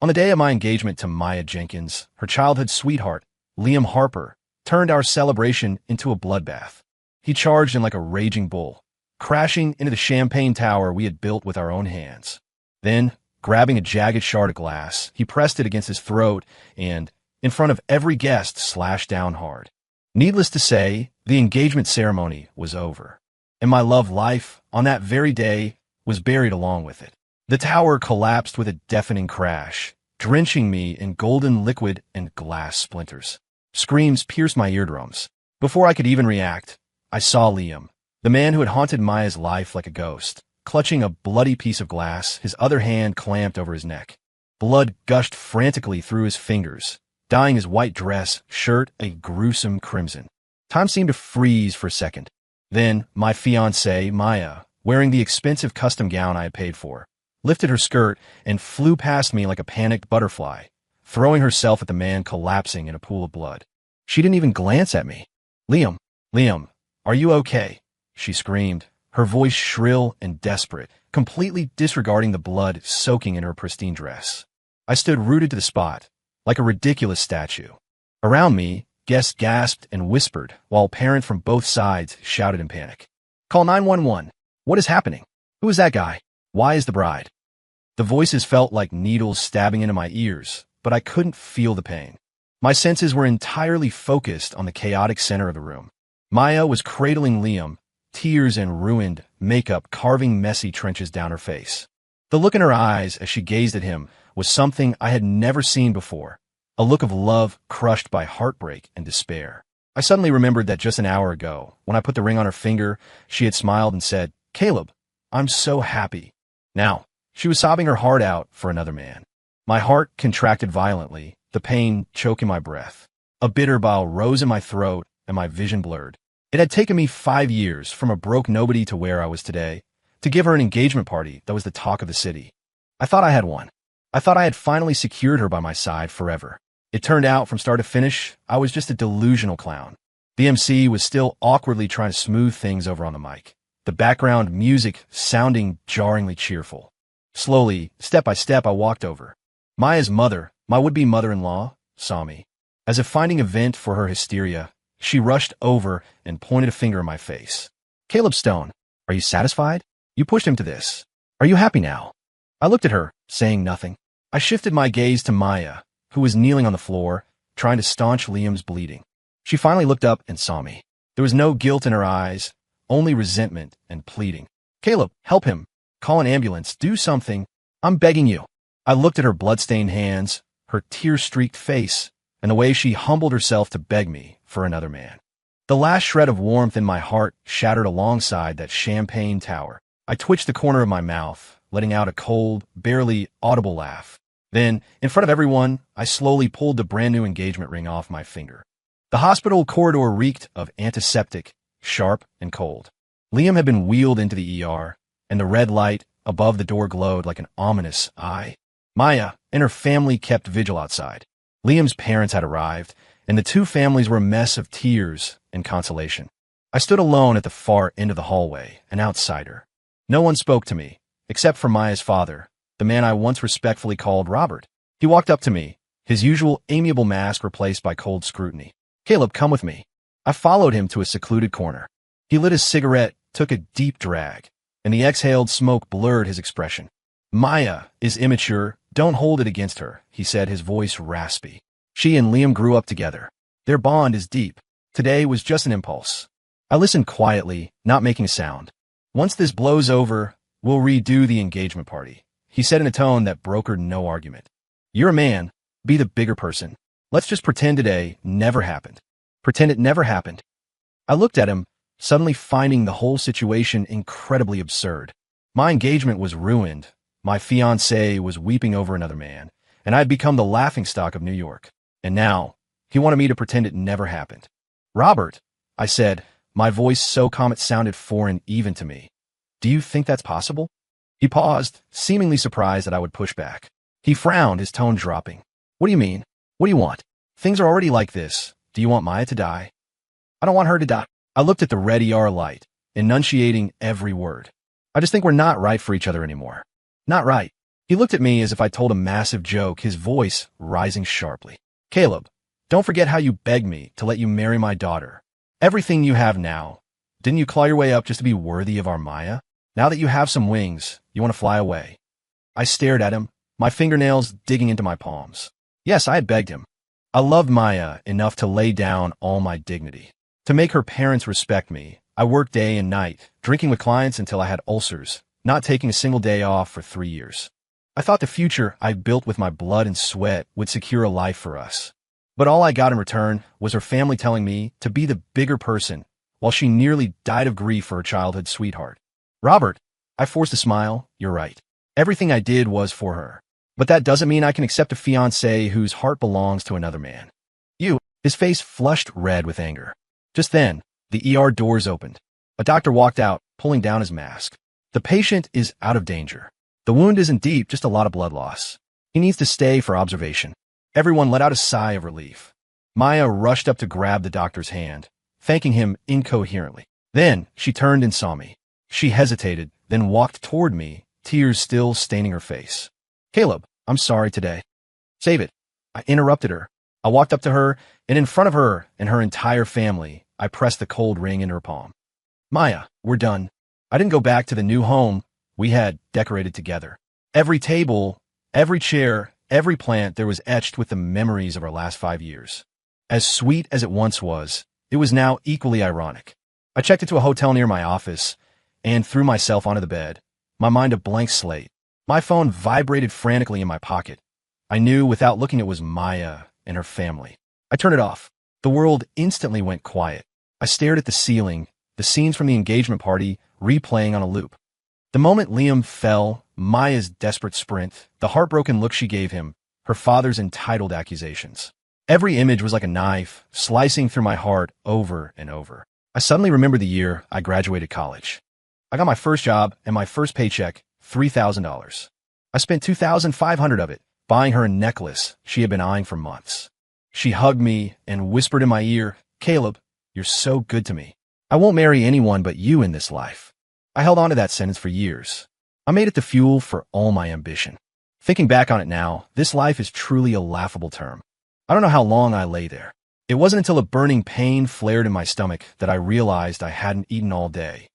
On the day of my engagement to Maya Jenkins, her childhood sweetheart, Liam Harper, turned our celebration into a bloodbath. He charged in like a raging bull, crashing into the champagne tower we had built with our own hands. Then, grabbing a jagged shard of glass, he pressed it against his throat and, in front of every guest, slashed down hard. Needless to say, the engagement ceremony was over, and my love life, on that very day, was buried along with it. The tower collapsed with a deafening crash, drenching me in golden liquid and glass splinters. Screams pierced my eardrums. Before I could even react, I saw Liam, the man who had haunted Maya's life like a ghost, clutching a bloody piece of glass, his other hand clamped over his neck. Blood gushed frantically through his fingers, dyeing his white dress, shirt a gruesome crimson. Time seemed to freeze for a second. Then, my fiancée, Maya, wearing the expensive custom gown I had paid for, lifted her skirt and flew past me like a panicked butterfly, throwing herself at the man collapsing in a pool of blood. She didn't even glance at me. Liam, are you okay? She screamed, her voice shrill and desperate, completely disregarding the blood soaking in her pristine dress. I stood rooted to the spot, like a ridiculous statue. Around me, guests gasped and whispered, while parents from both sides shouted in panic. Call 911. What is happening? Who is that guy? Why is the bride? The voices felt like needles stabbing into my ears, but I couldn't feel the pain. My senses were entirely focused on the chaotic center of the room. Maya was cradling Liam, tears and ruined makeup carving messy trenches down her face. The look in her eyes as she gazed at him was something I had never seen before, a look of love crushed by heartbreak and despair. I suddenly remembered that just an hour ago, when I put the ring on her finger, she had smiled and said, "Caleb, I'm so happy." Now, she was sobbing her heart out for another man. My heart contracted violently, the pain choking my breath. A bitter bile rose in my throat and my vision blurred. It had taken me 5 years from a broke nobody to where I was today, to give her an engagement party that was the talk of the city. I thought I had won. I thought I had finally secured her by my side forever. It turned out from start to finish, I was just a delusional clown. The MC was still awkwardly trying to smooth things over on the mic, the background music sounding jarringly cheerful. Slowly, step by step, I walked over. Maya's mother, my would-be mother-in-law, saw me. As if finding a vent for her hysteria, she rushed over and pointed a finger in my face. "Caleb Stone, are you satisfied? You pushed him to this. Are you happy now?" I looked at her, saying nothing. I shifted my gaze to Maya, who was kneeling on the floor, trying to staunch Liam's bleeding. She finally looked up and saw me. There was no guilt in her eyes, only resentment and pleading. "Caleb, help him. Call an ambulance. Do something. I'm begging you." I looked at her blood-stained hands, her tear-streaked face, and the way she humbled herself to beg me for another man. The last shred of warmth in my heart shattered alongside that champagne tower. I twitched the corner of my mouth, letting out a cold, barely audible laugh. Then, in front of everyone, I slowly pulled the brand-new engagement ring off my finger. The hospital corridor reeked of antiseptic, sharp and cold. Liam had been wheeled into the ER, and the red light above the door glowed like an ominous eye. Maya and her family kept vigil outside. Liam's parents had arrived, and the two families were a mess of tears and consolation. I stood alone at the far end of the hallway, an outsider. No one spoke to me, except for Maya's father, the man I once respectfully called Robert. He walked up to me, his usual amiable mask replaced by cold scrutiny. "Caleb, come with me." I followed him to a secluded corner. He lit his cigarette, took a deep drag, and the exhaled smoke blurred his expression. "Maya is immature. Don't hold it against her," he said, his voice raspy. "She and Liam grew up together. Their bond is deep. Today was just an impulse." I listened quietly, not making a sound. "Once this blows over, we'll redo the engagement party," he said in a tone that brokered no argument. "You're a man. Be the bigger person. Let's just pretend today never happened. Pretend it never happened." I looked at him, suddenly finding the whole situation incredibly absurd. My engagement was ruined. My fiancée was weeping over another man, and I had become the laughingstock of New York. And now, he wanted me to pretend it never happened. "Robert," I said, my voice so calm it sounded foreign even to me. "Do you think that's possible?" He paused, seemingly surprised that I would push back. He frowned, his tone dropping. "What do you mean? What do you want? Things are already like this. Do you want Maya to die?" "I don't want her to die." I looked at the red ER light, enunciating every word. "I just think we're not right for each other anymore." "Not right." He looked at me as if I told a massive joke, his voice rising sharply. Caleb, don't forget how you begged me to let you marry my daughter. Everything you have now. Didn't you claw your way up just to be worthy of our Maya? Now that you have some wings, you want to fly away. I stared at him, my fingernails digging into my palms. Yes, I had begged him. I loved Maya enough to lay down all my dignity. To make her parents respect me, I worked day and night, drinking with clients until I had ulcers, not taking a single day off for 3 years. I thought the future I built with my blood and sweat would secure a life for us. But all I got in return was her family telling me to be the bigger person, while she nearly died of grief for her childhood sweetheart. Robert, I forced a smile, you're right. Everything I did was for her. But that doesn't mean I can accept a fiancé whose heart belongs to another man. His face flushed red with anger. Just then, the ER doors opened. A doctor walked out, pulling down his mask. The patient is out of danger. The wound isn't deep, just a lot of blood loss. He needs to stay for observation. Everyone let out a sigh of relief. Maya rushed up to grab the doctor's hand, thanking him incoherently. Then, she turned and saw me. She hesitated, then walked toward me, tears still staining her face. Caleb, I'm sorry today. Save it. I interrupted her. I walked up to her, and in front of her and her entire family, I pressed the cold ring into her palm. Maya, we're done. I didn't go back to the new home we had decorated together. Every table, every chair, every plant there was etched with the memories of our last 5 years. As sweet as it once was, it was now equally ironic. I checked into a hotel near my office and threw myself onto the bed, my mind a blank slate. My phone vibrated frantically in my pocket. I knew without looking it was Maya and her family. I turned it off. The world instantly went quiet. I stared at the ceiling, the scenes from the engagement party replaying on a loop. The moment Liam fell, Maya's desperate sprint, the heartbroken look she gave him, her father's entitled accusations. Every image was like a knife, slicing through my heart over and over. I suddenly remembered the year I graduated college. I got my first job and my first paycheck, $3,000. I spent $2,500 of it buying her a necklace she had been eyeing for months. She hugged me and whispered in my ear, Caleb, you're so good to me. I won't marry anyone but you in this life. I held on to that sentence for years. I made it the fuel for all my ambition. Thinking back on it now, this life is truly a laughable term. I don't know how long I lay there. It wasn't until a burning pain flared in my stomach that I realized I hadn't eaten all day.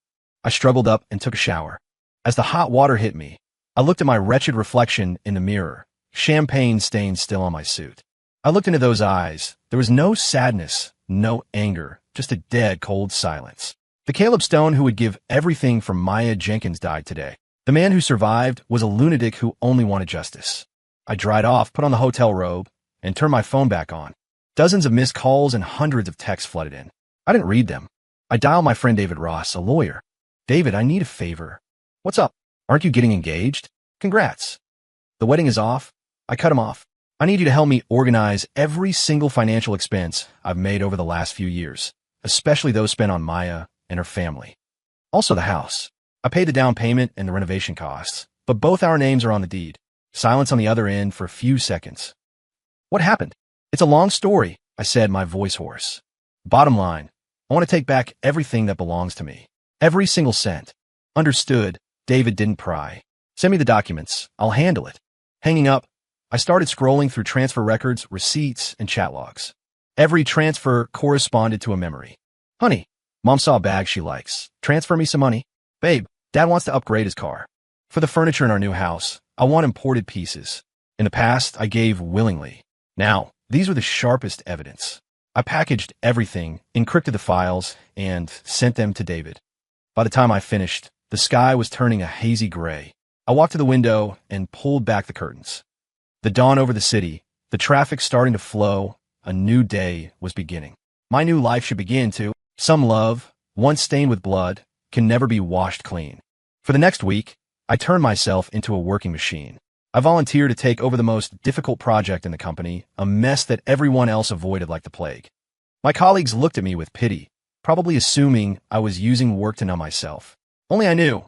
I struggled up and took a shower. As the hot water hit me, I looked at my wretched reflection in the mirror, champagne stains still on my suit. I looked into those eyes. There was no sadness, no anger, just a dead, cold silence. The Caleb Stone who would give everything for Maya Jenkins died today. The man who survived was a lunatic who only wanted justice. I dried off, put on the hotel robe, and turned my phone back on. Dozens of missed calls and hundreds of texts flooded in. I didn't read them. I dialed my friend David Ross, a lawyer. David, I need a favor. What's up? Aren't you getting engaged? Congrats. The wedding is off. I cut him off. I need you to help me organize every single financial expense I've made over the last few years, especially those spent on Maya and her family. Also the house. I paid the down payment and the renovation costs, but both our names are on the deed. Silence on the other end for a few seconds. What happened? It's a long story, I said, my voice hoarse. Bottom line, I want to take back everything that belongs to me. Every single cent. Understood. David didn't pry. Send me the documents. I'll handle it. Hanging up, I started scrolling through transfer records, receipts, and chat logs. Every transfer corresponded to a memory. Honey, Mom saw a bag she likes. Transfer me some money. Babe, Dad wants to upgrade his car. For the furniture in our new house, I want imported pieces. In the past, I gave willingly. Now, these were the sharpest evidence. I packaged everything, encrypted the files, and sent them to David. By the time I finished, the sky was turning a hazy gray. I walked to the window and pulled back the curtains. The dawn over the city, the traffic starting to flow, a new day was beginning. My new life should begin too. Some love, once stained with blood, can never be washed clean. For the next week, I turned myself into a working machine. I volunteered to take over the most difficult project in the company, a mess that everyone else avoided like the plague. My colleagues looked at me with pity, probably assuming I was using work to numb myself. Only I knew.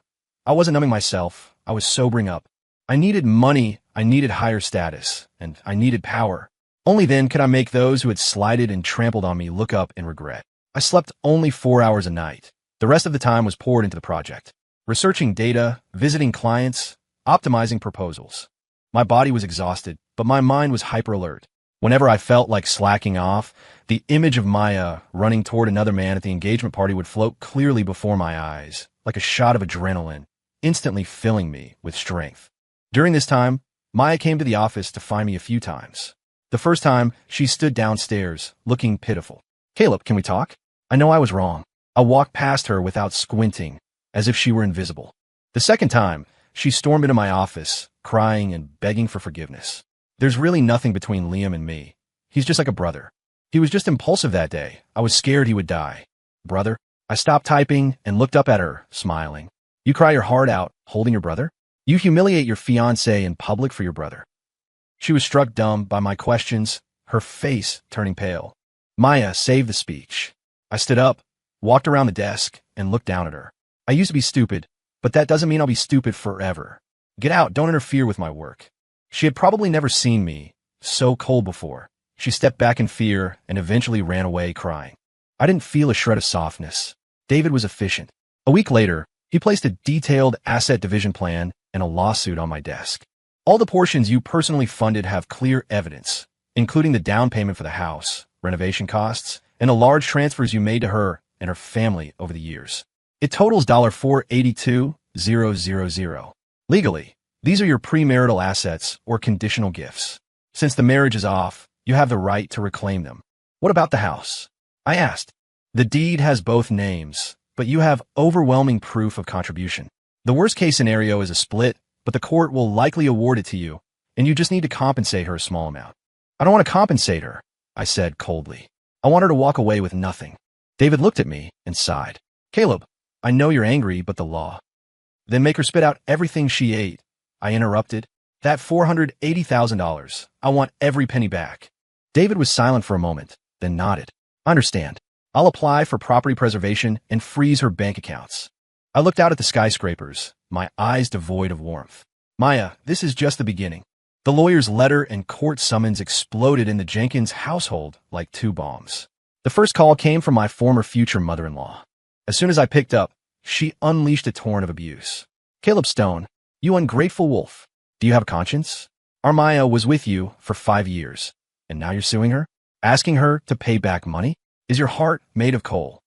I wasn't numbing myself, I was sobering up. I needed money, I needed higher status, and I needed power. Only then could I make those who had slighted and trampled on me look up in regret. I slept only 4 hours a night. The rest of the time was poured into the project. Researching data, visiting clients, optimizing proposals. My body was exhausted, but my mind was hyper-alert. Whenever I felt like slacking off, the image of Maya running toward another man at the engagement party would float clearly before my eyes, like a shot of adrenaline, instantly filling me with strength. During this time, Maya came to the office to find me a few times. The first time, she stood downstairs, looking pitiful. "Caleb, can we talk?" I know I was wrong. I walked past her without squinting, as if she were invisible. The second time, she stormed into my office, crying and begging for forgiveness. There's really nothing between Liam and me. He's just like a brother. He was just impulsive that day. I was scared he would die. Brother? I stopped typing and looked up at her, smiling. You cry your heart out, holding your brother? You humiliate your fiancé in public for your brother. She was struck dumb by my questions, her face turning pale. Maya saved the speech. I stood up, walked around the desk, and looked down at her. I used to be stupid, but that doesn't mean I'll be stupid forever. Get out, don't interfere with my work. She had probably never seen me so cold before. She stepped back in fear and eventually ran away crying. I didn't feel a shred of softness. David was efficient. A week later, he placed a detailed asset division plan and a lawsuit on my desk. All the portions you personally funded have clear evidence, including the down payment for the house, renovation costs, and the large transfers you made to her and her family over the years. It totals $482,000. Legally, these are your premarital assets or conditional gifts. Since the marriage is off, you have the right to reclaim them. What about the house? I asked. The deed has both names, but you have overwhelming proof of contribution. The worst-case scenario is a split, but the court will likely award it to you, and you just need to compensate her a small amount. I don't want to compensate her, I said coldly. I want her to walk away with nothing. David looked at me and sighed. Caleb, I know you're angry, but the law. Then make her spit out everything she ate. I interrupted. That $480,000. I want every penny back. David was silent for a moment, then nodded. I understand. I'll apply for property preservation and freeze her bank accounts. I looked out at the skyscrapers, my eyes devoid of warmth. Maya, this is just the beginning. The lawyer's letter and court summons exploded in the Jenkins household like two bombs. The first call came from my former future mother-in-law. As soon as I picked up, she unleashed a torrent of abuse. Caleb Stone, you ungrateful wolf. Do you have a conscience? Our Maya was with you for 5 years, and now you're suing her? Asking her to pay back money? Is your heart made of coal?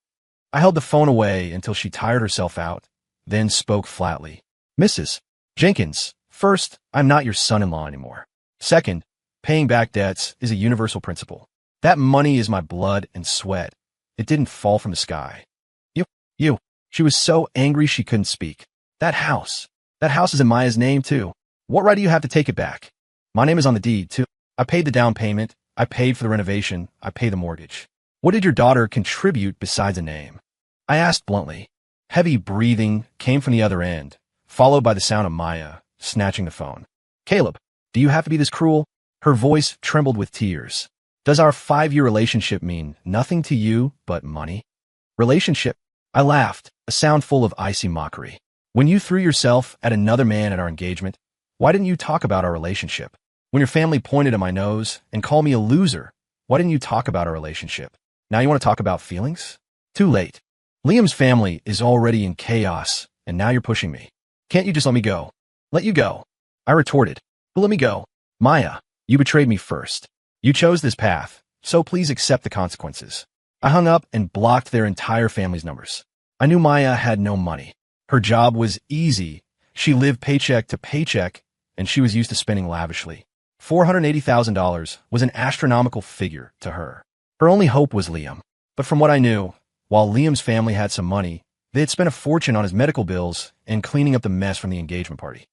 I held the phone away until she tired herself out, then spoke flatly. Mrs. Jenkins, first, I'm not your son-in-law anymore. Second, paying back debts is a universal principle. That money is my blood and sweat. It didn't fall from the sky. You. She was so angry she couldn't speak. That house is in Maya's name too. What right do you have to take it back? My name is on the deed too. I paid the down payment. I paid for the renovation. I pay the mortgage. What did your daughter contribute besides a name? I asked bluntly. Heavy breathing came from the other end, followed by the sound of Maya snatching the phone. Caleb, do you have to be this cruel? Her voice trembled with tears. Does our 5-year relationship mean nothing to you but money? Relationship? I laughed, a sound full of icy mockery. When you threw yourself at another man at our engagement, why didn't you talk about our relationship? When your family pointed at my nose and called me a loser, why didn't you talk about our relationship? Now you want to talk about feelings? Too late. Liam's family is already in chaos, and now you're pushing me. Can't you just let me go? Let you go. I retorted. But let me go. Maya, you betrayed me first. You chose this path, so please accept the consequences. I hung up and blocked their entire family's numbers. I knew Maya had no money. Her job was easy. She lived paycheck to paycheck, and she was used to spending lavishly. $480,000 was an astronomical figure to her. Her only hope was Liam. But from what I knew, while Liam's family had some money, they had spent a fortune on his medical bills and cleaning up the mess from the engagement party.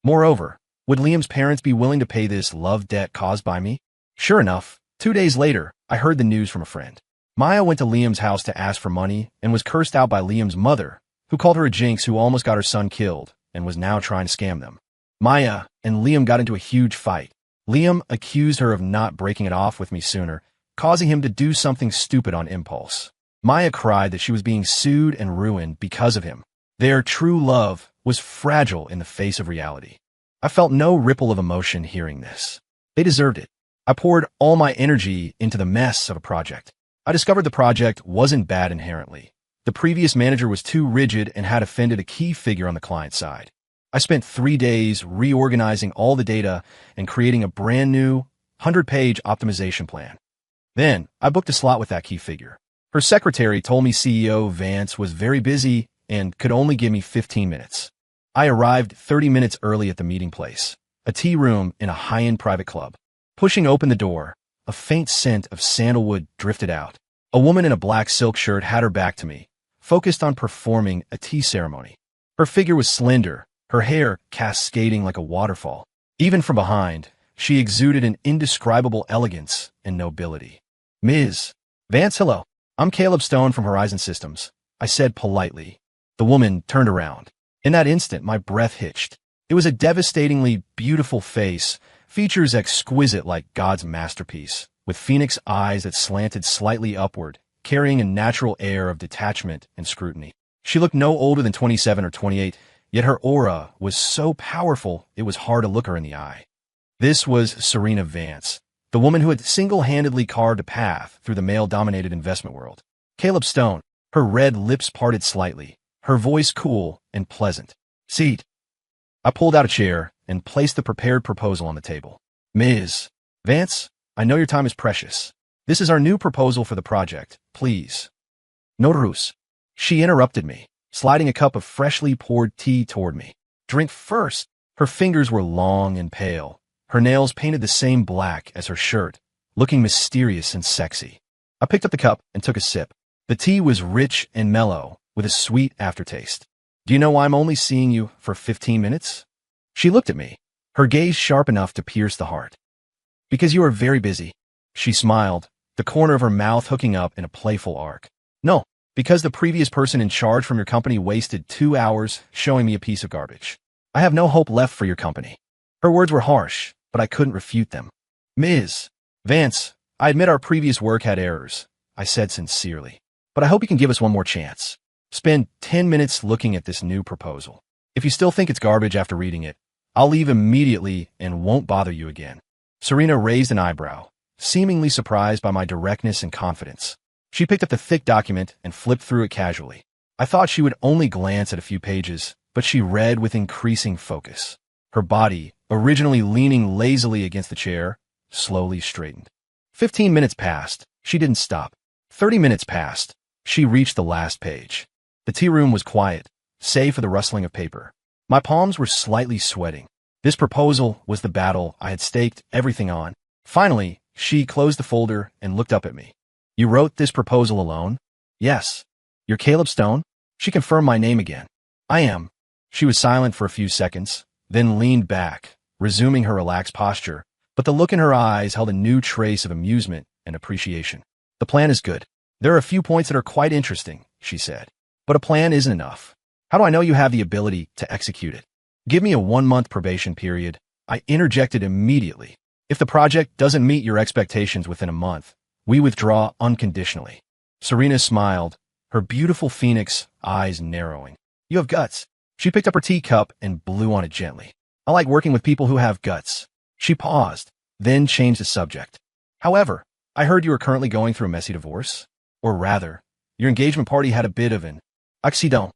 Moreover, would Liam's parents be willing to pay this love debt caused by me? Sure enough, 2 days later, I heard the news from a friend. Maya went to Liam's house to ask for money and was cursed out by Liam's mother, who called her a jinx who almost got her son killed and was now trying to scam them. Maya and Liam got into a huge fight. Liam accused her of not breaking it off with me sooner, causing him to do something stupid on impulse. Maya cried that she was being sued and ruined because of him. Their true love was fragile in the face of reality. I felt no ripple of emotion hearing this. They deserved it. I poured all my energy into the mess of a project. I discovered the project wasn't bad inherently. The previous manager was too rigid and had offended a key figure on the client side. I spent 3 days reorganizing all the data and creating a brand new 100-page optimization plan. Then, I booked a slot with that key figure. Her secretary told me CEO Vance was very busy and could only give me 15 minutes. I arrived 30 minutes early at the meeting place, a tea room in a high-end private club. Pushing open the door, a faint scent of sandalwood drifted out. A woman in a black silk shirt had her back to me, focused on performing a tea ceremony. Her figure was slender, her hair cascading like a waterfall. Even from behind, she exuded an indescribable elegance and nobility. Ms. Vance, hello. I'm Caleb Stone from Horizon Systems, I said politely. The woman turned around. In that instant, my breath hitched. It was a devastatingly beautiful face, features exquisite like God's masterpiece, with phoenix eyes that slanted slightly upward, carrying a natural air of detachment and scrutiny. She looked no older than 27 or 28, yet her aura was so powerful it was hard to look her in the eye. This was Serena Vance, the woman who had single-handedly carved a path through the male-dominated investment world. Caleb Stone, her red lips parted slightly, her voice cool and pleasant. Seat. I pulled out a chair and placed the prepared proposal on the table. Ms. Vance, I know your time is precious. This is our new proposal for the project, please. Notarus. She interrupted me, sliding a cup of freshly poured tea toward me. Drink first. Her fingers were long and pale, her nails painted the same black as her shirt, looking mysterious and sexy. I picked up the cup and took a sip. The tea was rich and mellow, with a sweet aftertaste. Do you know why I'm only seeing you for 15 minutes? She looked at me, her gaze sharp enough to pierce the heart. Because you are very busy. She smiled, the corner of her mouth hooking up in a playful arc. No, because the previous person in charge from your company wasted 2 hours showing me a piece of garbage. I have no hope left for your company. Her words were harsh, but I couldn't refute them. Ms. Vance, I admit our previous work had errors, I said sincerely. But I hope you can give us one more chance. Spend 10 minutes looking at this new proposal. If you still think it's garbage after reading it, I'll leave immediately and won't bother you again. Serena raised an eyebrow, seemingly surprised by my directness and confidence. She picked up the thick document and flipped through it casually. I thought she would only glance at a few pages, but she read with increasing focus. Her body, originally leaning lazily against the chair, slowly straightened. 15 minutes passed. She didn't stop. 30 minutes passed. She reached the last page. The tea room was quiet, save for the rustling of paper. My palms were slightly sweating. This proposal was the battle I had staked everything on. Finally, she closed the folder and looked up at me. You wrote this proposal alone? Yes. You're Caleb Stone? She confirmed my name again. I am. She was silent for a few seconds, then leaned back, resuming her relaxed posture, but the look in her eyes held a new trace of amusement and appreciation. The plan is good. There are a few points that are quite interesting, she said. But a plan isn't enough. How do I know you have the ability to execute it? Give me a 1-month probation period. I interjected immediately. If the project doesn't meet your expectations within a month, we withdraw unconditionally. Serena smiled, her beautiful phoenix eyes narrowing. You have guts. She picked up her teacup and blew on it gently. I like working with people who have guts. She paused, then changed the subject. However, I heard you are currently going through a messy divorce. Or rather, your engagement party had a bit of an accident.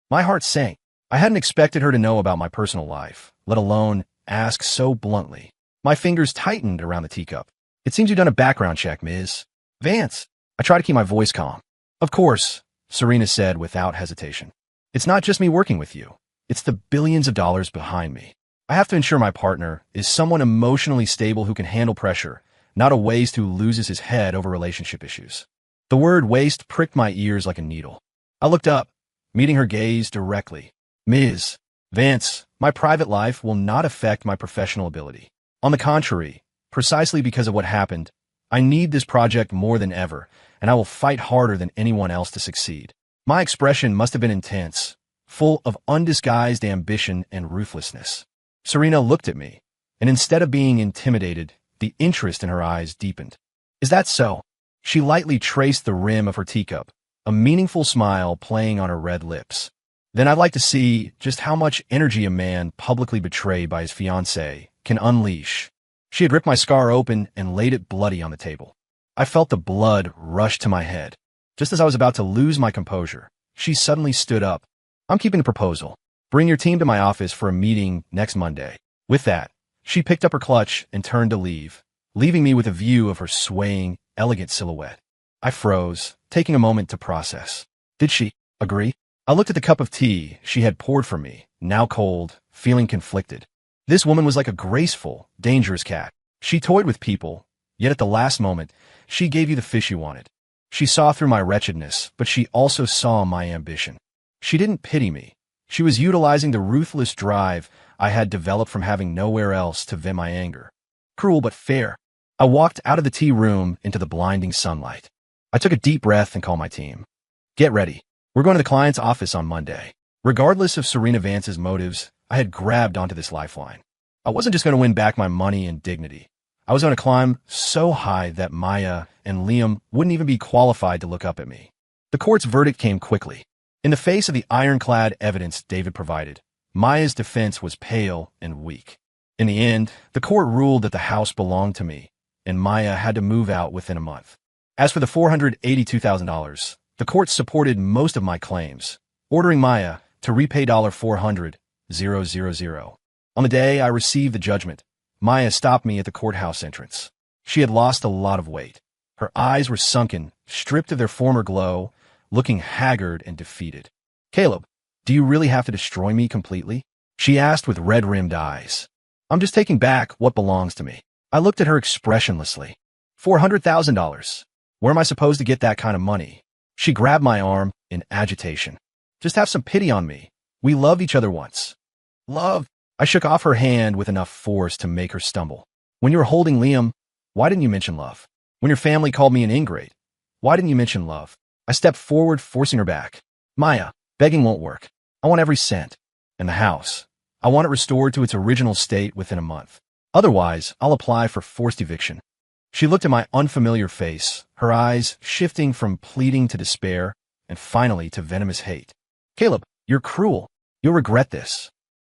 My heart sank. I hadn't expected her to know about my personal life, let alone ask so bluntly. My fingers tightened around the teacup. It seems you've done a background check, Ms. Vance. I try to keep my voice calm. Of course, Serena said without hesitation. It's not just me working with you. It's the billions of dollars behind me. I have to ensure my partner is someone emotionally stable who can handle pressure, not a waste who loses his head over relationship issues. The word waste pricked my ears like a needle. I looked up, meeting her gaze directly. Ms. Vance, my private life will not affect my professional ability. On the contrary, precisely because of what happened, I need this project more than ever, and I will fight harder than anyone else to succeed. My expression must have been intense, full of undisguised ambition and ruthlessness. Serena looked at me, and instead of being intimidated, the interest in her eyes deepened. Is that so? She lightly traced the rim of her teacup, a meaningful smile playing on her red lips. Then I'd like to see just how much energy a man publicly betrayed by his fiancée can unleash. She had ripped my scar open and laid it bloody on the table. I felt the blood rush to my head. Just as I was about to lose my composure, she suddenly stood up. I'm keeping the proposal. Bring your team to my office for a meeting next Monday. With that, she picked up her clutch and turned to leave, leaving me with a view of her swaying, elegant silhouette. I froze, taking a moment to process. Did she agree? I looked at the cup of tea she had poured for me, now cold, feeling conflicted. This woman was like a graceful, dangerous cat. She toyed with people, yet at the last moment, she gave you the fish you wanted. She saw through my wretchedness, but she also saw my ambition. She didn't pity me. She was utilizing the ruthless drive I had developed from having nowhere else to vent my anger. Cruel but fair. I walked out of the tea room into the blinding sunlight. I took a deep breath and called my team. Get ready. We're going to the client's office on Monday. Regardless of Serena Vance's motives, I had grabbed onto this lifeline. I wasn't just going to win back my money and dignity. I was going to climb so high that Maya and Liam wouldn't even be qualified to look up at me. The court's verdict came quickly. In the face of the ironclad evidence David provided, Maya's defense was pale and weak. In the end, the court ruled that the house belonged to me, and Maya had to move out within a month. As for the $482,000, the court supported most of my claims, ordering Maya to repay $400,000. On the day I received the judgment, Maya stopped me at the courthouse entrance. She had lost a lot of weight. Her eyes were sunken, stripped of their former glow, looking haggard and defeated. Caleb, do you really have to destroy me completely? She asked with red-rimmed eyes. I'm just taking back what belongs to me. I looked at her expressionlessly. $400,000. Where am I supposed to get that kind of money? She grabbed my arm in agitation. Just have some pity on me. We loved each other once. Love? I shook off her hand with enough force to make her stumble. When you were holding Liam, why didn't you mention love? When your family called me an ingrate, why didn't you mention love? I stepped forward, forcing her back. Maya, begging won't work. I want every cent. And the house. I want it restored to its original state within a month. Otherwise, I'll apply for forced eviction. She looked at my unfamiliar face, her eyes shifting from pleading to despair, and finally to venomous hate. Caleb, you're cruel. You'll regret this.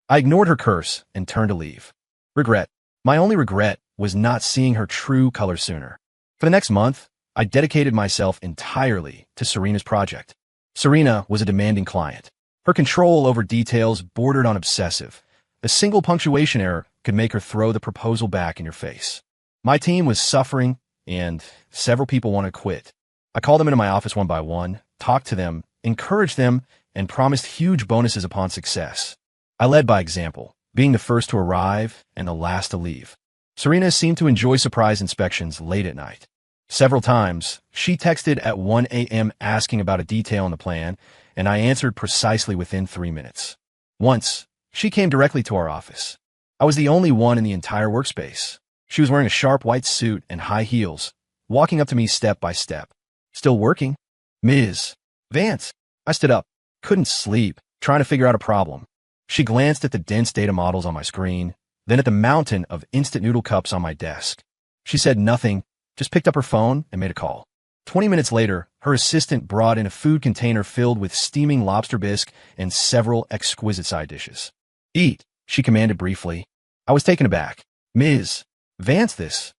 I ignored her curse and turned to leave. Regret. My only regret was not seeing her true color sooner. For the next month, I dedicated myself entirely to Serena's project. Serena was a demanding client. Her control over details bordered on obsessive. A single punctuation error could make her throw the proposal back in your face. My team was suffering, and several people wanted to quit. I called them into my office one by one, talked to them, encouraged them, and promised huge bonuses upon success. I led by example, being the first to arrive and the last to leave. Serena seemed to enjoy surprise inspections late at night. Several times, she texted at 1 a.m. asking about a detail in the plan, and I answered precisely within 3 minutes. Once, she came directly to our office. I was the only one in the entire workspace. She was wearing a sharp white suit and high heels, walking up to me step by step. Still working? Ms. Vance. I stood up, couldn't sleep, trying to figure out a problem. She glanced at the dense data models on my screen, then at the mountain of instant noodle cups on my desk. She said nothing, just picked up her phone and made a call. 20 minutes later, her assistant brought in a food container filled with steaming lobster bisque and several exquisite side dishes. Eat, she commanded briefly. I was taken aback. Ms. Vance, this.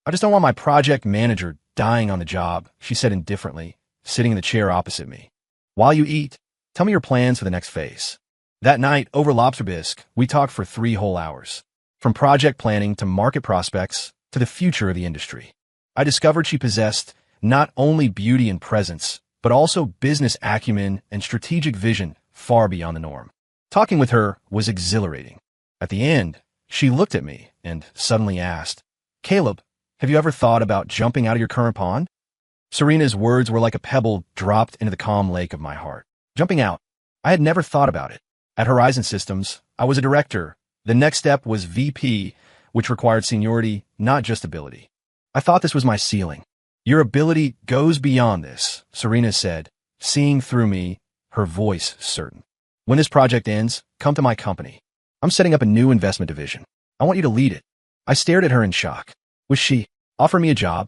I just don't want my project manager dying on the job, she said indifferently, sitting in the chair opposite me. While you eat, tell me your plans for the next phase. That night, over lobster bisque, we talked for 3 whole hours. From project planning to market prospects to the future of the industry. I discovered she possessed not only beauty and presence, but also business acumen and strategic vision far beyond the norm. Talking with her was exhilarating. At the end, she looked at me and suddenly asked, Caleb, have you ever thought about jumping out of your current pond? Serena's words were like a pebble dropped into the calm lake of my heart. Jumping out. I had never thought about it. At Horizon Systems, I was a director. The next step was VP, which required seniority, not just ability. I thought this was my ceiling. Your ability goes beyond this, Serena said, seeing through me, her voice certain. When this project ends, come to my company. I'm setting up a new investment division. I want you to lead it. I stared at her in shock. Was she offer me a job?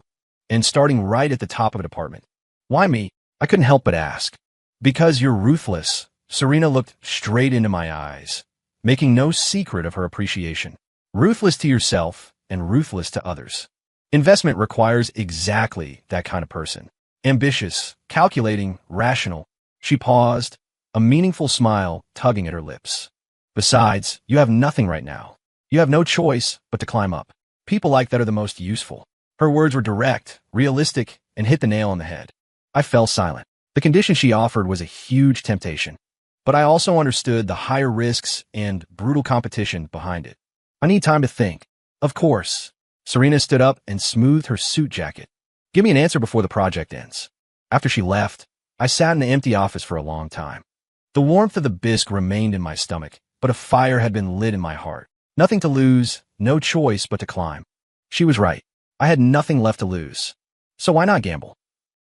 And starting right at the top of a department. Why me? I couldn't help but ask. Because you're ruthless. Serena looked straight into my eyes, making no secret of her appreciation. Ruthless to yourself and ruthless to others. Investment requires exactly that kind of person. Ambitious, calculating, rational. She paused, a meaningful smile tugging at her lips. Besides, you have nothing right now. You have no choice but to climb up. People like that are the most useful. Her words were direct, realistic, and hit the nail on the head. I fell silent. The condition she offered was a huge temptation, but I also understood the higher risks and brutal competition behind it. I need time to think. Of course. Serena stood up and smoothed her suit jacket. Give me an answer before the project ends. After she left, I sat in the empty office for a long time. The warmth of the bisque remained in my stomach, but a fire had been lit in my heart. Nothing to lose, no choice but to climb. She was right. I had nothing left to lose. So why not gamble?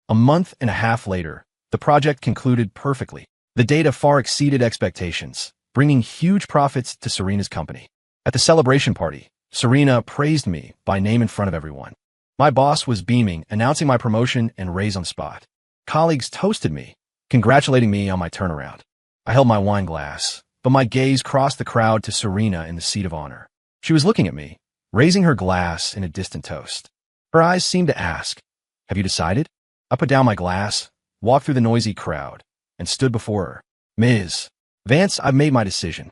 A month and a half later, the project concluded perfectly. The data far exceeded expectations, bringing huge profits to Serena's company. At the celebration party, Serena praised me by name in front of everyone. My boss was beaming, announcing my promotion and raise on the spot. Colleagues toasted me, congratulating me on my turnaround. I held my wine glass, but my gaze crossed the crowd to Serena in the seat of honor. She was looking at me, raising her glass in a distant toast. Her eyes seemed to ask, "Have you decided?" I put down my glass, walked through the noisy crowd, and stood before her. "Ms. Vance, I've made my decision."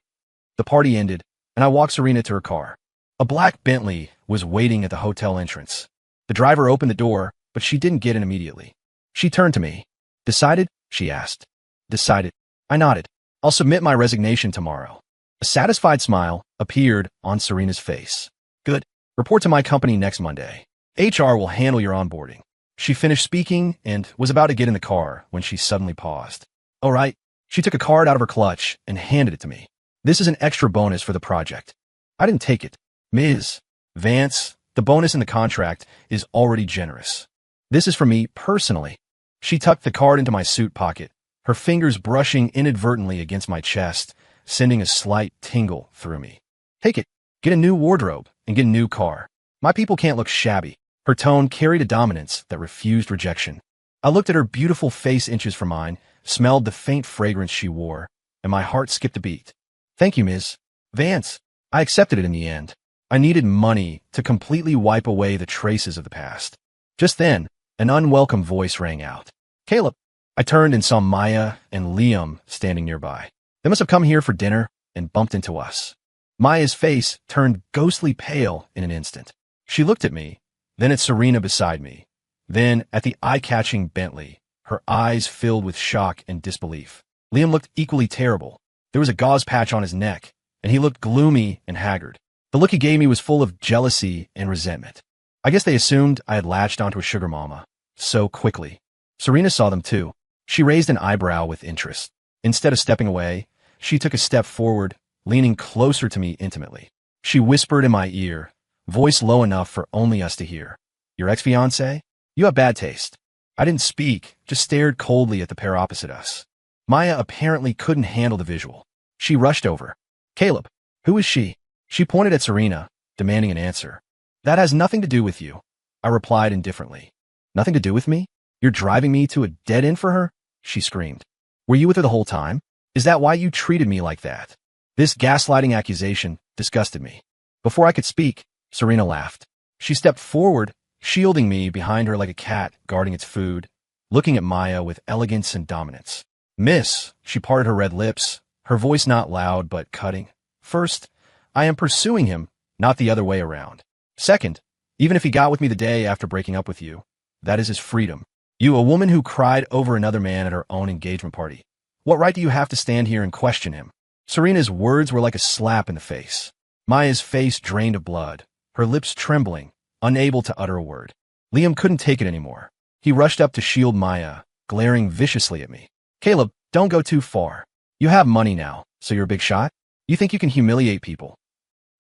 The party ended, and I walked Serena to her car. A black Bentley was waiting at the hotel entrance. The driver opened the door, but she didn't get in immediately. She turned to me. "Decided?" she asked. "Decided." I nodded. "I'll submit my resignation tomorrow." A satisfied smile appeared on Serena's face. "Good. Report to my company next Monday. HR will handle your onboarding." She finished speaking and was about to get in the car when she suddenly paused. "All right." She took a card out of her clutch and handed it to me. "This is an extra bonus for the project." I didn't take it. "Ms. Vance, the bonus in the contract is already generous. This is for me personally." She tucked the card into my suit pocket, her fingers brushing inadvertently against my chest, sending a slight tingle through me. "Take it. Get a new wardrobe and get a new car. My people can't look shabby." Her tone carried a dominance that refused rejection. I looked at her beautiful face inches from mine, smelled the faint fragrance she wore, and my heart skipped a beat. "Thank you, Ms. Vance." I accepted it in the end. I needed money to completely wipe away the traces of the past. Just then, an unwelcome voice rang out. "Caleb." I turned and saw Maya and Liam standing nearby. They must have come here for dinner and bumped into us. Maya's face turned ghostly pale in an instant. She looked at me, then at Serena beside me, then at the eye-catching Bentley, her eyes filled with shock and disbelief. Liam looked equally terrible. There was a gauze patch on his neck, and he looked gloomy and haggard. The look he gave me was full of jealousy and resentment. I guess they assumed I had latched onto a sugar mama so quickly. Serena saw them too. She raised an eyebrow with interest. Instead of stepping away, she took a step forward, leaning closer to me intimately. She whispered in my ear, voice low enough for only us to hear. "Your ex-fiancé? You have bad taste." I didn't speak, just stared coldly at the pair opposite us. Maya apparently couldn't handle the visual. She rushed over. "Caleb, who is she?" She pointed at Serena, demanding an answer. "That has nothing to do with you," I replied indifferently. "Nothing to do with me? You're driving me to a dead end for her?" she screamed. "Were you with her the whole time? Is that why you treated me like that?" This gaslighting accusation disgusted me. Before I could speak, Serena laughed. She stepped forward, shielding me behind her like a cat guarding its food, looking at Maya with elegance and dominance. "Miss," she parted her red lips, her voice not loud but cutting. "First, I am pursuing him, not the other way around. Second, even if he got with me the day after breaking up with you, that is his freedom. You, a woman who cried over another man at her own engagement party. What right do you have to stand here and question him?" Serena's words were like a slap in the face. Maya's face drained of blood, her lips trembling, unable to utter a word. Liam couldn't take it anymore. He rushed up to shield Maya, glaring viciously at me. "Caleb, don't go too far. You have money now, so you're a big shot? You think you can humiliate people?"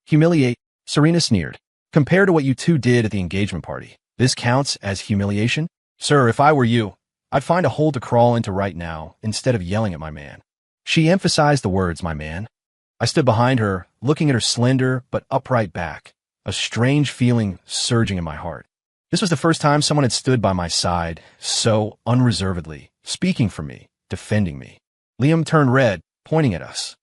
"Humiliate?" Serena sneered. "Compared to what you two did at the engagement party, this counts as humiliation? Sir, if I were you, I'd find a hole to crawl into right now instead of yelling at my man." She emphasized the words, "my man." I stood behind her, looking at her slender but upright back, a strange feeling surging in my heart. This was the first time someone had stood by my side so unreservedly, speaking for me, defending me. Liam turned red, pointing at us.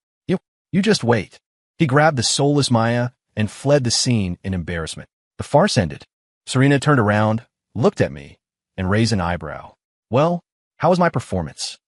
You just wait." He grabbed the soulless Maya and fled the scene in embarrassment. The farce ended. Serena turned around, looked at me, and raised an eyebrow. "Well, how was my performance?"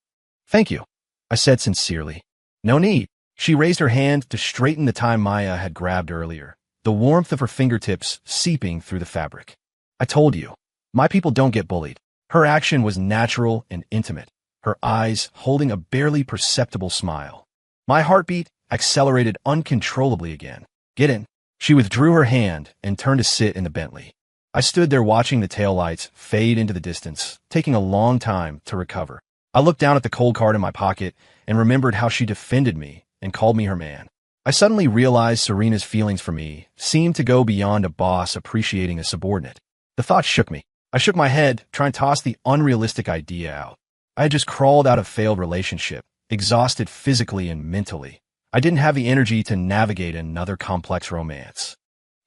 "Thank you," I said sincerely. "No need." She raised her hand to straighten the tie Maya had grabbed earlier, the warmth of her fingertips seeping through the fabric. I told you, my people don't get bullied. Her action was natural and intimate, her eyes holding a barely perceptible smile. My heartbeat accelerated uncontrollably again. Get in. She withdrew her hand and turned to sit in the Bentley. I stood there watching the taillights fade into the distance, taking a long time to recover. I looked down at the cold card in my pocket and remembered how she defended me and called me her man. I suddenly realized Serena's feelings for me seemed to go beyond a boss appreciating a subordinate. The thought shook me. I shook my head, trying to toss the unrealistic idea out. I had just crawled out of a failed relationship, exhausted physically and mentally. I didn't have the energy to navigate another complex romance,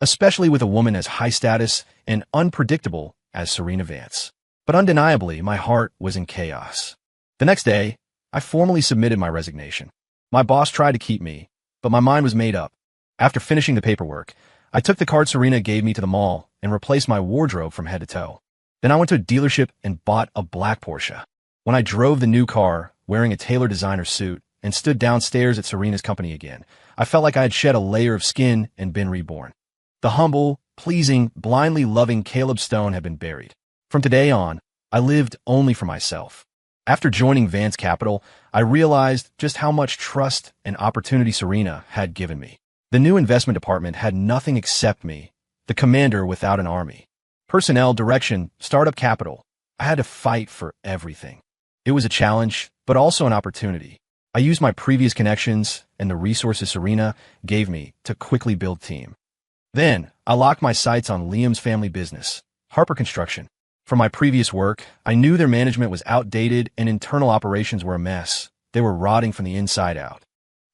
especially with a woman as high status and unpredictable as Serena Vance. But undeniably, my heart was in chaos. The next day, I formally submitted my resignation. My boss tried to keep me, but my mind was made up. After finishing the paperwork, I took the card Serena gave me to the mall and replaced my wardrobe from head to toe. Then I went to a dealership and bought a black Porsche. When I drove the new car, wearing a tailored designer suit, and stood downstairs at Serena's company again, I felt like I had shed a layer of skin and been reborn. The humble, pleasing, blindly loving Caleb Stone had been buried. From today on, I lived only for myself. After joining Vance Capital, I realized just how much trust and opportunity Serena had given me. The new investment department had nothing except me, the commander without an army. Personnel, direction, startup capital. I had to fight for everything. It was a challenge, but also an opportunity. I used my previous connections and the resources Serena gave me to quickly build team. Then, I locked my sights on Liam's family business, Harper Construction. From my previous work, I knew their management was outdated and internal operations were a mess. They were rotting from the inside out.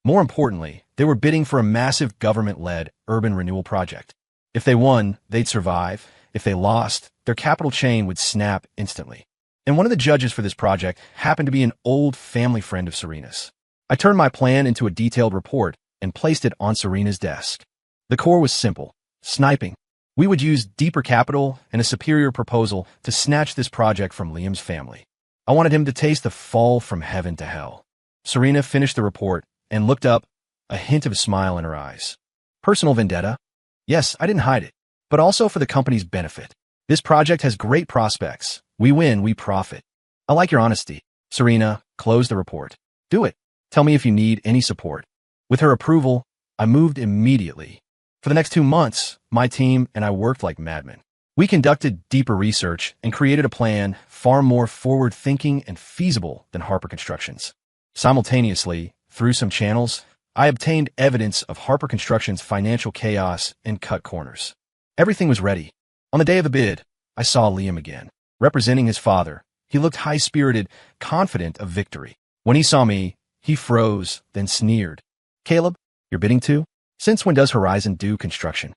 More importantly, they were bidding for a massive government-led urban renewal project. If they won, they'd survive. If they lost, their capital chain would snap instantly. And one of the judges for this project happened to be an old family friend of Serena's. I turned my plan into a detailed report and placed it on Serena's desk. The core was simple: sniping. We would use deeper capital and a superior proposal to snatch this project from Liam's family. I wanted him to taste the fall from heaven to hell. Serena finished the report and looked up, a hint of a smile in her eyes. Personal vendetta? Yes, I didn't hide it, but also for the company's benefit. This project has great prospects. We win, we profit. I like your honesty. Serena closed the report. Do it. Tell me if you need any support. With her approval, I moved immediately. For the next 2 months, my team and I worked like madmen. We conducted deeper research and created a plan far more forward-thinking and feasible than Harper Construction's. Simultaneously, through some channels, I obtained evidence of Harper Construction's financial chaos and cut corners. Everything was ready. On the day of the bid, I saw Liam again. Representing his father, he looked high-spirited, confident of victory. When he saw me, he froze, then sneered. Caleb, you're bidding too? Since when does Horizon do construction?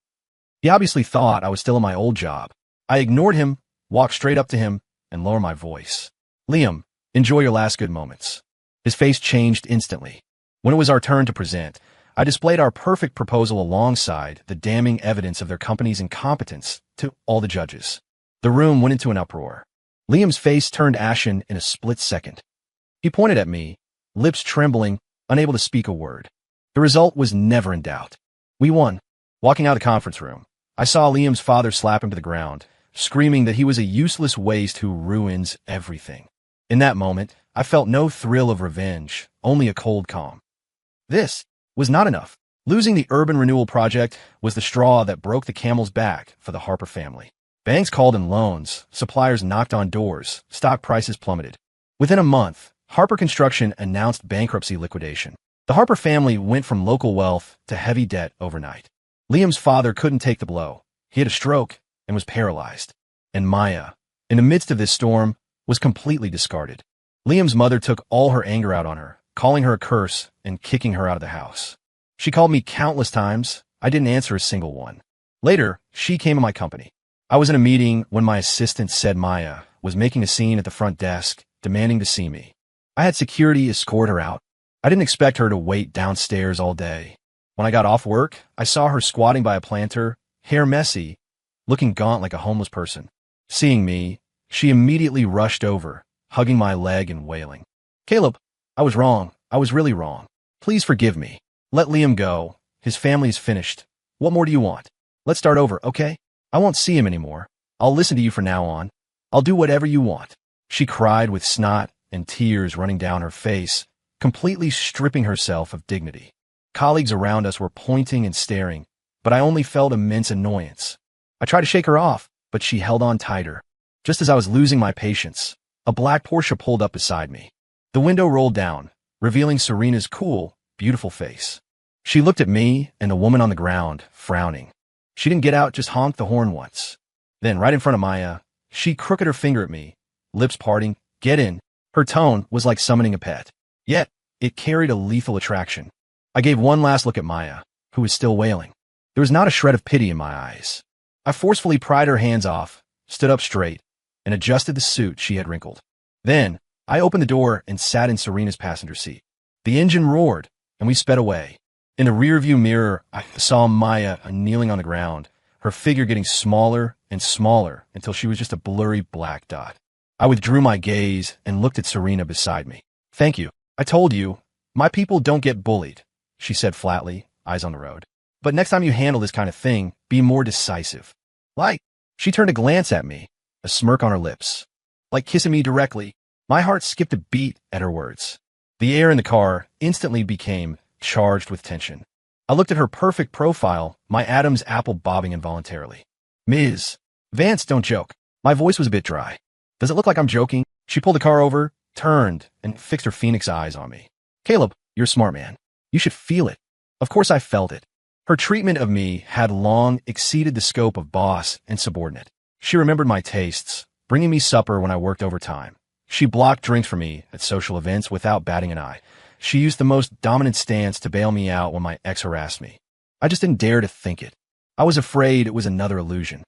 He obviously thought I was still in my old job. I ignored him, walked straight up to him, and lowered my voice. Liam, enjoy your last good moments. His face changed instantly. When it was our turn to present, I displayed our perfect proposal alongside the damning evidence of their company's incompetence to all the judges. The room went into an uproar. Liam's face turned ashen in a split second. He pointed at me, lips trembling, unable to speak a word. The result was never in doubt. We won. Walking out of the conference room, I saw Liam's father slap him to the ground, screaming that he was a useless waste who ruins everything. In that moment, I felt no thrill of revenge, only a cold calm. This was not enough. Losing the urban renewal project was the straw that broke the camel's back for the Harper family. Banks called in loans, suppliers knocked on doors, stock prices plummeted. Within a month, Harper Construction announced bankruptcy liquidation. The Harper family went from local wealth to heavy debt overnight. Liam's father couldn't take the blow. He had a stroke and was paralyzed. And Maya, in the midst of this storm, was completely discarded. Liam's mother took all her anger out on her, calling her a curse and kicking her out of the house. She called me countless times. I didn't answer a single one. Later, she came to my company. I was in a meeting when my assistant said Maya was making a scene at the front desk, demanding to see me. I had security escort her out. I didn't expect her to wait downstairs all day. When I got off work, I saw her squatting by a planter, hair messy, looking gaunt like a homeless person. Seeing me, she immediately rushed over, hugging my leg and wailing. Caleb, I was wrong. I was really wrong. Please forgive me. Let Liam go. His family's finished. What more do you want? Let's start over, okay? I won't see him anymore. I'll listen to you from now on. I'll do whatever you want. She cried with snot and tears running down her face, completely stripping herself of dignity. Colleagues around us were pointing and staring, but I only felt immense annoyance. I tried to shake her off, but she held on tighter. Just as I was losing my patience, a black Porsche pulled up beside me. The window rolled down, revealing Serena's cool, beautiful face. She looked at me and the woman on the ground, frowning. She didn't get out, just honked the horn once. Then, right in front of Maya, she crooked her finger at me, lips parting, "Get in." Her tone was like summoning a pet. Yet, it carried a lethal attraction. I gave one last look at Maya, who was still wailing. There was not a shred of pity in my eyes. I forcefully pried her hands off, stood up straight, and adjusted the suit she had wrinkled. Then, I opened the door and sat in Serena's passenger seat. The engine roared, and we sped away. In the rearview mirror, I saw Maya kneeling on the ground, her figure getting smaller and smaller until she was just a blurry black dot. I withdrew my gaze and looked at Serena beside me. "Thank you. I told you, my people don't get bullied," she said flatly, eyes on the road. "But next time you handle this kind of thing, be more decisive." Like, she turned to glance at me, a smirk on her lips. Like kissing me directly. My heart skipped a beat at her words. The air in the car instantly became charged with tension. I looked at her perfect profile, my Adam's apple bobbing involuntarily. "Ms. Vance, don't joke." My voice was a bit dry. "Does it look like I'm joking?" She pulled the car over, turned, and fixed her phoenix eyes on me. "Caleb, you're a smart man. You should feel it." Of course I felt it. Her treatment of me had long exceeded the scope of boss and subordinate. She remembered my tastes, bringing me supper when I worked overtime. She blocked drinks for me at social events without batting an eye. She used the most dominant stance to bail me out when my ex harassed me. I just didn't dare to think it. I was afraid it was another illusion.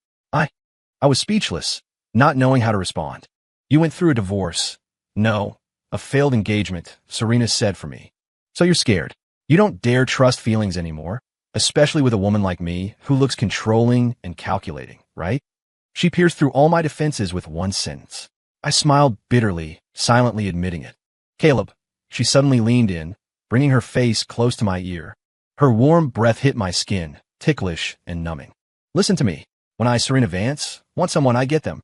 I was speechless, not knowing how to respond. "You went through a divorce." "No, a failed engagement," Serena said for me. "So you're scared. You don't dare trust feelings anymore, especially with a woman like me who looks controlling and calculating, right?" She pierced through all my defenses with one sentence. I smiled bitterly, silently admitting it. "Caleb." She suddenly leaned in, bringing her face close to my ear. Her warm breath hit my skin, ticklish and numbing. "Listen to me. When I, Serena Vance, want someone, I get them.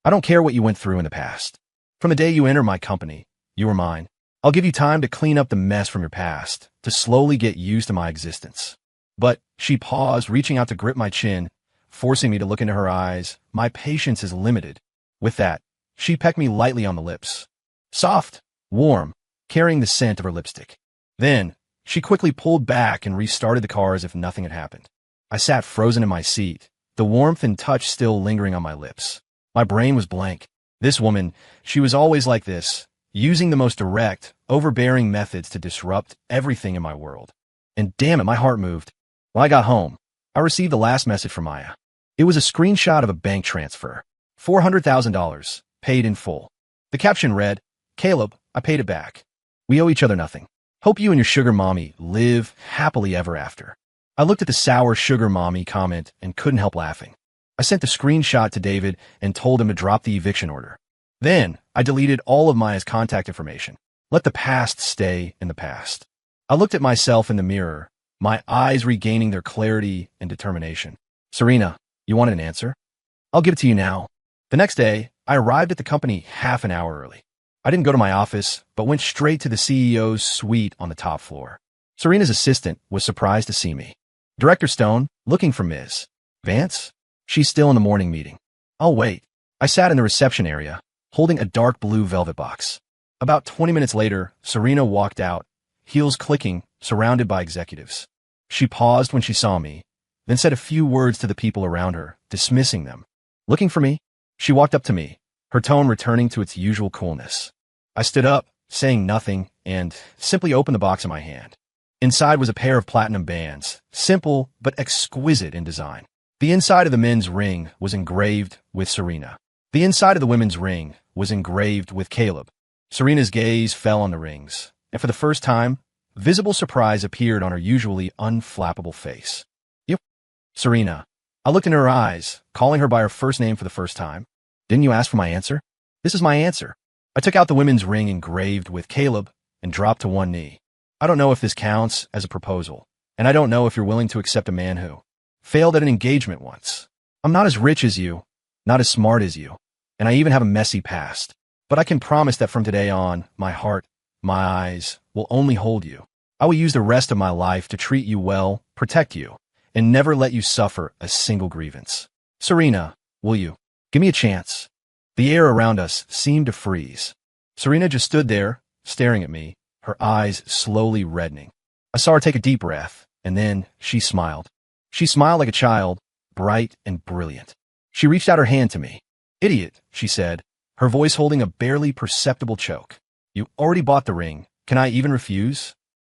I don't care what you went through in the past. From the day you enter my company, you are mine. I'll give you time to clean up the mess from your past, to slowly get used to my existence." But she paused, reaching out to grip my chin, forcing me to look into her eyes. My patience is limited. With that, she pecked me lightly on the lips. Soft, warm, carrying the scent of her lipstick. Then, she quickly pulled back and restarted the car as if nothing had happened. I sat frozen in my seat, the warmth and touch still lingering on my lips. My brain was blank. This woman, she was always like this, using the most direct, overbearing methods to disrupt everything in my world. And damn it, my heart moved. When I got home, I received the last message from Maya. It was a screenshot of a bank transfer. $400,000, paid in full. The caption read, "Caleb, I paid it back. We owe each other nothing. Hope you and your sugar mommy live happily ever after." I looked at the sour sugar mommy comment and couldn't help laughing. I sent the screenshot to David and told him to drop the eviction order. Then, I deleted all of Maya's contact information. Let the past stay in the past. I looked at myself in the mirror, my eyes regaining their clarity and determination. "Serena, you wanted an answer? I'll give it to you now." The next day, I arrived at the company half an hour early. I didn't go to my office, but went straight to the CEO's suite on the top floor. Serena's assistant was surprised to see me. "Director Stone, looking for Ms. Vance? She's still in the morning meeting." "I'll wait." I sat in the reception area, holding a dark blue velvet box. About 20 minutes later, Serena walked out, heels clicking, surrounded by executives. She paused when she saw me, then said a few words to the people around her, dismissing them. "Looking for me?" She walked up to me, her tone returning to its usual coolness. I stood up, saying nothing, and simply opened the box in my hand. Inside was a pair of platinum bands, simple but exquisite in design. The inside of the men's ring was engraved with Serena. The inside of the women's ring was engraved with Caleb. Serena's gaze fell on the rings, and for the first time, visible surprise appeared on her usually unflappable face. "You, Serena." I looked in her eyes, calling her by her first name for the first time. "Didn't you ask for my answer? This is my answer." I took out the women's ring engraved with Caleb and dropped to one knee. I don't know if this counts as a proposal, and I don't know if you're willing to accept a man who failed at an engagement once. I'm not as rich as you, not as smart as you, and I even have a messy past. But I can promise that from today on, my heart, my eyes, will only hold you. I will use the rest of my life to treat you well, protect you, and never let you suffer a single grievance. Serena, will you? Give me a chance. The air around us seemed to freeze. Serena just stood there, staring at me, her eyes slowly reddening. I saw her take a deep breath, and then she smiled. She smiled like a child, bright and brilliant. She reached out her hand to me. "Idiot," she said, her voice holding a barely perceptible choke. "You already bought the ring. Can I even refuse?"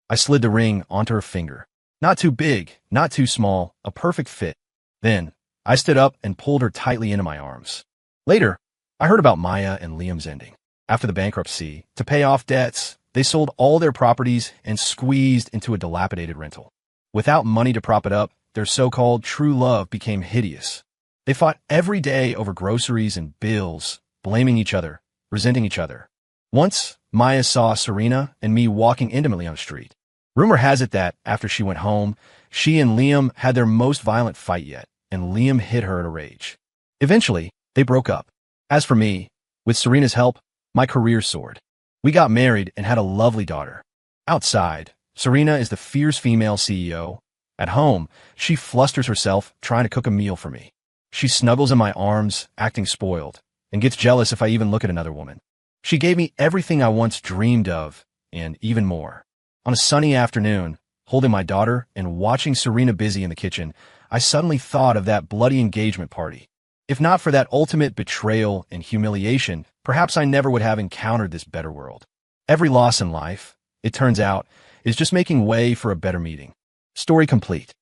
I slid the ring onto her finger. Not too big, not too small, a perfect fit. Then, I stood up and pulled her tightly into my arms. Later, I heard about Maya and Liam's ending. After the bankruptcy, to pay off debts, they sold all their properties and squeezed into a dilapidated rental. Without money to prop it up, their so-called true love became hideous. They fought every day over groceries and bills, blaming each other, resenting each other. Once, Maya saw Serena and me walking intimately on the street. Rumor has it that, after she went home, she and Liam had their most violent fight yet, and Liam hit her in a rage. Eventually, they broke up. As for me, with Serena's help, my career soared. We got married and had a lovely daughter. Outside, Serena is the fierce female CEO. At home, she flusters herself trying to cook a meal for me. She snuggles in my arms, acting spoiled, and gets jealous if I even look at another woman. She gave me everything I once dreamed of, and even more. On a sunny afternoon, holding my daughter and watching Serena busy in the kitchen, I suddenly thought of that bloody engagement party. If not for that ultimate betrayal and humiliation, perhaps I never would have encountered this better world. Every loss in life, it turns out, is just making way for a better meeting. Story complete.